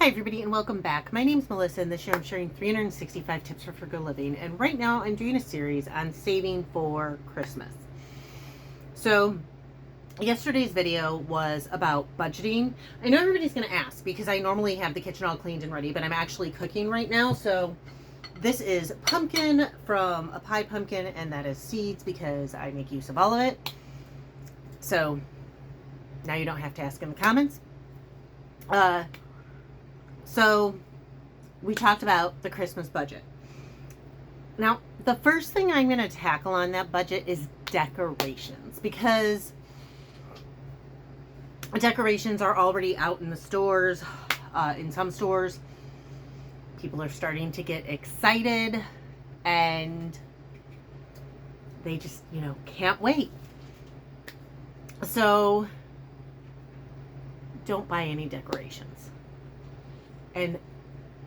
Hi everybody and welcome back. My name is Melissa and this year I'm sharing 365 tips for frugal living, and right now I'm doing a series on saving for Christmas. So yesterday's video was about budgeting. I know everybody's going to ask because I normally have the kitchen all cleaned and ready, but I'm actually cooking right now. So this is pumpkin from a pie pumpkin, and that is seeds because I make use of all of it. So now you don't have to ask in the comments. So we talked about the Christmas budget. Now, the first thing I'm going to tackle on that budget is decorations, because decorations are already out in the stores. In some stores, people are starting to get excited and they just, can't wait. So don't buy any decorations. And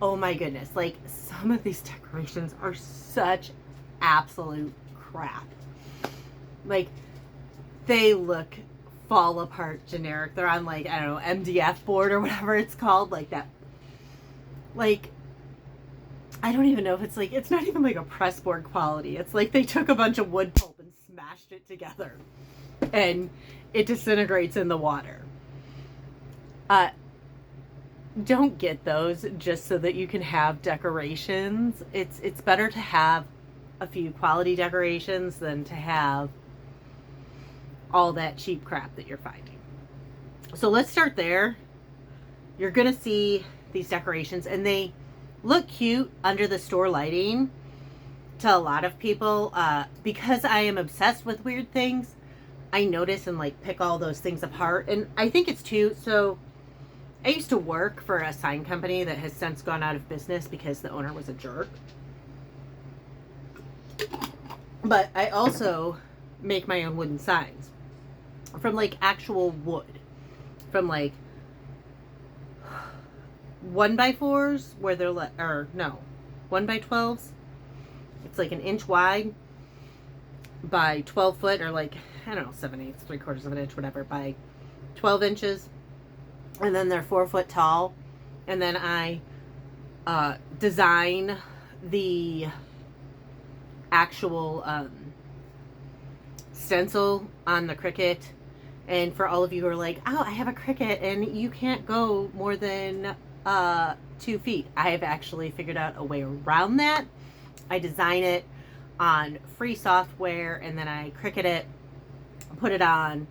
oh my goodness, like some of these decorations are such absolute crap. Like they look fall apart generic. They're on like, I don't know, MDF board or whatever it's called, like that. Like, I don't even know if it's not even like a press board quality. It's like they took a bunch of wood pulp and smashed it together and it disintegrates in the water. Don't get those just so that you can have decorations. It's better to have a few quality decorations than to have all that cheap crap that you're finding. So let's start there. You're gonna see these decorations and they look cute under the store lighting to a lot of people. Because I am obsessed with weird things, I notice and like pick all those things apart, and I think it's too. So I used to work for a sign company that has since gone out of business because the owner was a jerk. But I also make my own wooden signs from like actual wood, from like 1x4s where they're 1x12s. It's like an inch wide by 12 foot, or like, I don't know, 7/8, 3/4 of an inch, whatever, by 12 inches. And then they're 4 foot tall. And then I design the actual stencil on the Cricut. And for all of you who are like, oh, I have a Cricut and you can't go more than 2 feet, I have actually figured out a way around that. I design it on free software and then I Cricut it, put it on,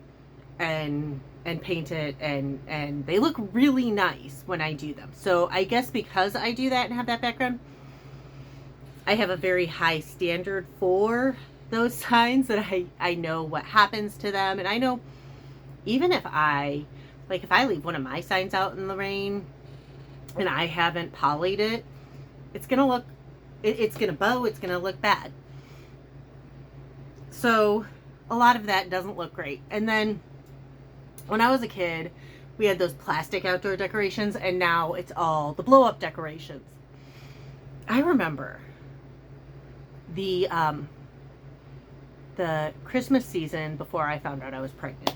and paint it, and they look really nice when I do them. So I guess because I do that and have that background, I have a very high standard for those signs, that I know what happens to them. And I know even if I leave one of my signs out in the rain and I haven't polyed it, it's gonna look, it's gonna bow, it's gonna look bad. So a lot of that doesn't look great. And then when I was a kid, we had those plastic outdoor decorations, and now it's all the blow-up decorations. I remember the Christmas season before I found out I was pregnant.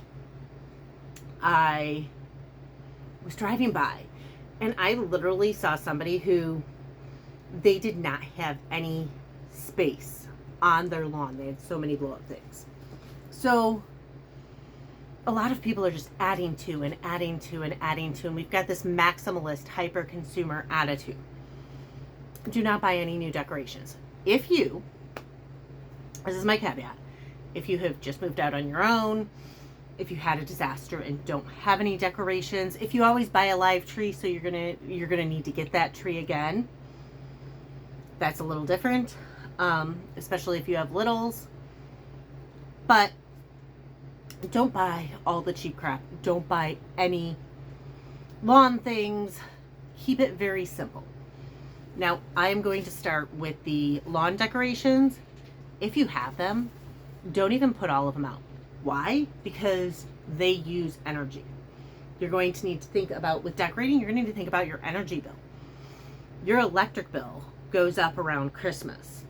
I was driving by, and I literally saw somebody who, they did not have any space on their lawn. They had so many blow-up things. So a lot of people are just adding to and adding to and adding to, and we've got this maximalist hyper consumer attitude. Do not buy any new decorations. If you, this is my caveat, if you have just moved out on your own, if you had a disaster and don't have any decorations, if you always buy a live tree, so you're gonna need to get that tree again, that's a little different, especially if you have littles. But don't buy all the cheap crap. Don't buy any lawn things. Keep it very simple. Now, I am going to start with the lawn decorations. If you have them, don't even put all of them out. Why? Because they use energy. You're going to need to think about, with decorating, you're going to need to think about your energy bill. Your electric bill goes up around Christmas.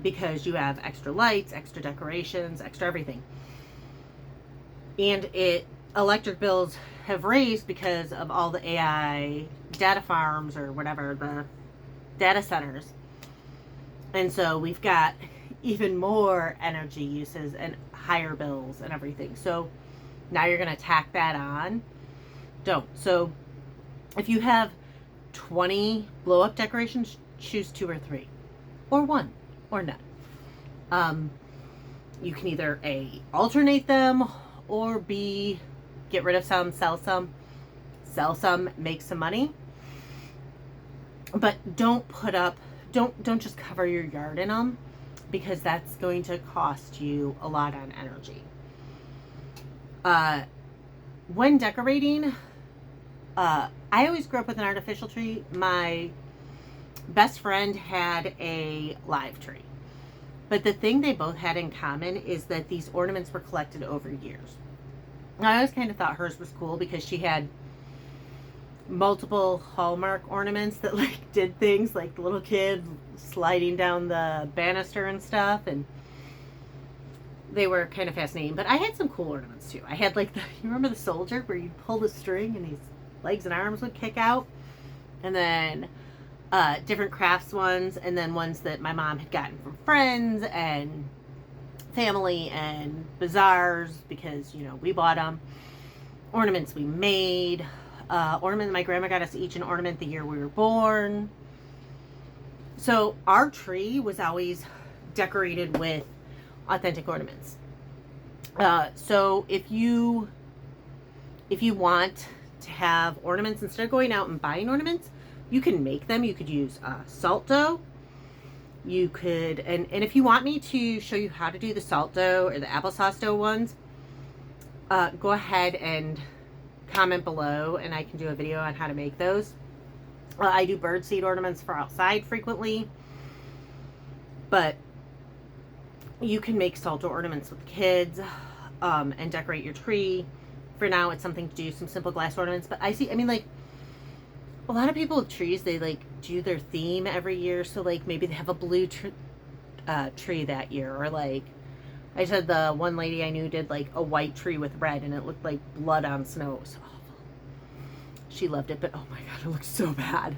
Because you have extra lights, extra decorations, extra everything. And it electric bills have raised because of all the AI data farms or whatever, the data centers. And so we've got even more energy uses and higher bills and everything. So now you're going to tack that on. Don't. So if you have 20 blow up decorations, choose 2 or 3, or 1, or none. You can either A, alternate them, or B, get rid of some, sell some, make some money. But don't just cover your yard in them, because that's going to cost you a lot on energy. When decorating, I always grew up with an artificial tree. My best friend had a live tree. But the thing they both had in common is that these ornaments were collected over years. I always kind of thought hers was cool because she had multiple Hallmark ornaments that like did things like the little kid sliding down the banister and stuff, and they were kind of fascinating. But I had some cool ornaments too. I had like you remember the soldier where you'd pull the string and his legs and arms would kick out, and then different crafts ones, and then ones that my mom had gotten from friends and family and bazaars because, you know, we bought them. Ornaments we made. My grandma got us each an ornament the year we were born. So our tree was always decorated with authentic ornaments. So if you want to have ornaments, instead of going out and buying ornaments, you can make them. You could use salt dough. You could, and if you want me to show you how to do the salt dough or the applesauce dough ones, go ahead and comment below and I can do a video on how to make those. I do birdseed ornaments for outside frequently, but you can make salt dough ornaments with kids and decorate your tree. For now, it's something to do, some simple glass ornaments, but I mean, like, a lot of people with trees, they like do their theme every year. So like maybe they have a blue tree that year, or like I said, the one lady I knew did like a white tree with red, and it looked like blood on snow. It was awful. She loved it, but oh my god, it looks so bad.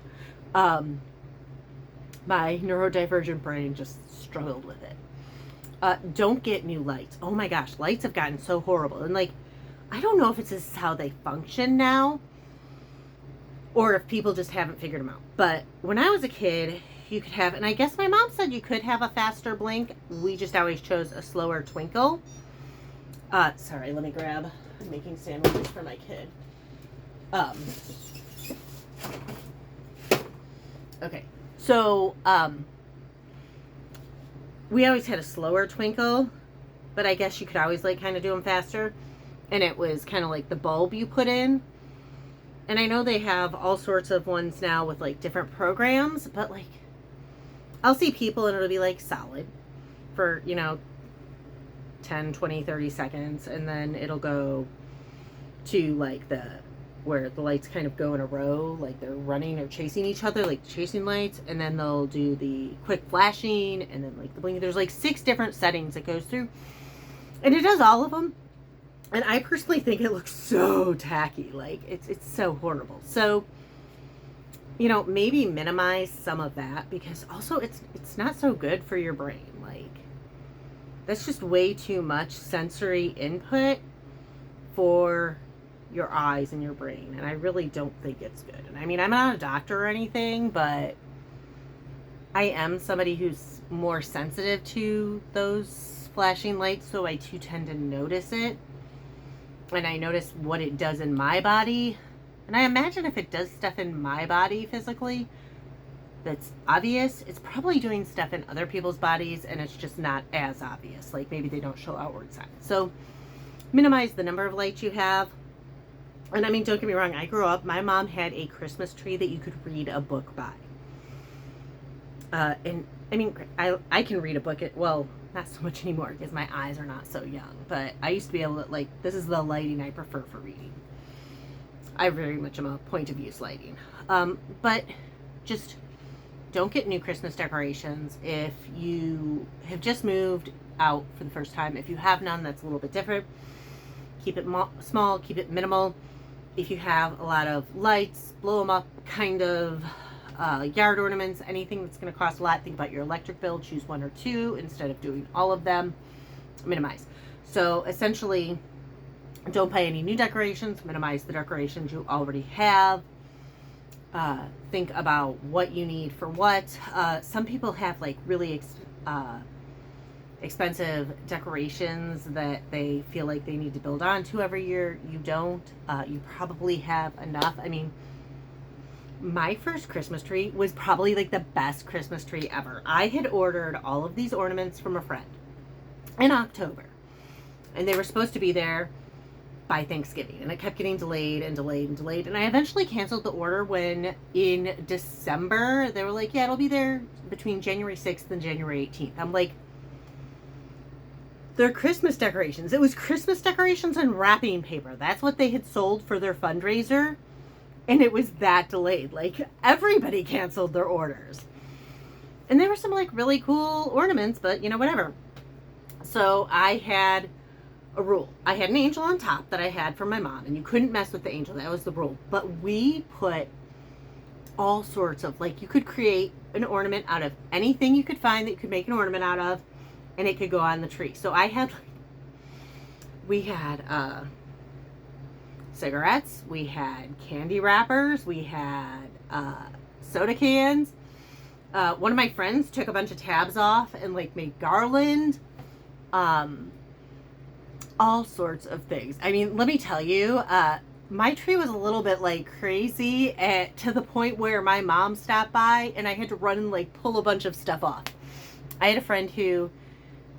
My neurodivergent brain just struggled with it. Don't get new lights. Oh my gosh, lights have gotten so horrible, and like I don't know if it's just how they function now, or if people just haven't figured them out. But when I was a kid, you could have, and I guess my mom said you could have a faster blink. We just always chose a slower twinkle. Sorry, let me grab, I'm making sandwiches for my kid. Okay, so, we always had a slower twinkle, but I guess you could always like kind of do them faster. And it was kind of like the bulb you put in. And I know they have all sorts of ones now with like different programs, but like I'll see people and it'll be like solid for, you know, 10, 20, 30 seconds. And then it'll go to like where the lights kind of go in a row, like they're running or chasing each other, like chasing lights. And then they'll do the quick flashing and then like the blinking. There's like 6 different settings it goes through. And it does all of them. And I personally think it looks so tacky. Like, it's so horrible. So, you know, maybe minimize some of that, because also it's not so good for your brain. Like, that's just way too much sensory input for your eyes and your brain. And I really don't think it's good. And I mean, I'm not a doctor or anything, but I am somebody who's more sensitive to those flashing lights. So I too tend to notice it. And I notice what it does in my body. And I imagine if it does stuff in my body physically that's obvious, it's probably doing stuff in other people's bodies, and it's just not as obvious. Like maybe they don't show outward signs. So minimize the number of lights you have. And I mean, don't get me wrong, I grew up, my mom had a Christmas tree that you could read a book by. And I mean, I can read a book well, not so much anymore because my eyes are not so young, but I used to be able to, like, this is the lighting I prefer for reading. I very much am a point of use lighting. But just don't get new Christmas decorations. If you have just moved out for the first time, if you have none, that's a little bit different. Keep it small, keep it minimal. If you have a lot of lights, blow them up, kind of yard ornaments, anything that's going to cost a lot. Think about your electric bill. Choose one or two instead of doing all of them. Minimize. So essentially, don't buy any new decorations. Minimize the decorations you already have. Think about what you need for what. Some people have like really expensive decorations that they feel like they need to build onto every year. You don't. You probably have enough. I mean, my first Christmas tree was probably like the best Christmas tree ever. I had ordered all of these ornaments from a friend in October, and they were supposed to be there by Thanksgiving, and it kept getting delayed and delayed and delayed, and I eventually canceled the order when in December they were like, yeah, it'll be there between January 6th and January 18th. I'm like, they're Christmas decorations. It was Christmas decorations and wrapping paper. That's what they had sold for their fundraiser, and it was that delayed. Like, everybody canceled their orders, and there were some like really cool ornaments, but you know, whatever. So I had a rule. I had an angel on top that I had from my mom, and you couldn't mess with the angel. That was the rule. But we put all sorts of, like, you could create an ornament out of anything you could find that you could make an ornament out of, and it could go on the tree. So I had, we had cigarettes, we had candy wrappers, we had soda cans. One of my friends took a bunch of tabs off and like made garland. All sorts of things. I mean, let me tell you, my tree was a little bit like crazy to the point where my mom stopped by and I had to run and like pull a bunch of stuff off. I had a friend who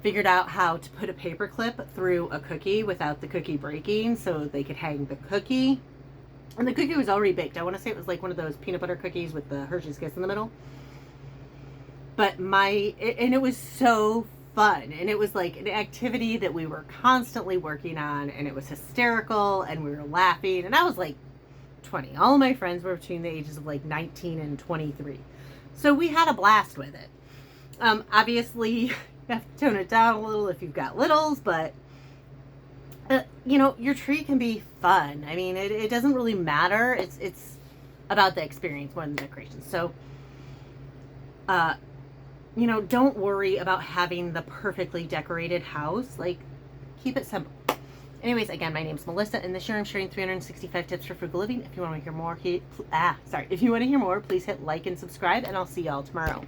figured out how to put a paper clip through a cookie without the cookie breaking so they could hang the cookie. And the cookie was already baked. I want to say it was like one of those peanut butter cookies with the Hershey's Kiss in the middle. But and it was so fun, and it was like an activity that we were constantly working on, and it was hysterical, and we were laughing, and I was like 20. All of my friends were between the ages of like 19 and 23, so we had a blast with it. Obviously you have to tone it down a little if you've got littles, but you know, your tree can be fun. I mean, it doesn't really matter. It's about the experience more than the decorations. So you know, don't worry about having the perfectly decorated house. Like, keep it simple. Anyways, again, my name's Melissa, and this year I'm sharing 365 tips for frugal living. If you want to hear more, if you want to hear more, please hit like and subscribe, and I'll see y'all tomorrow.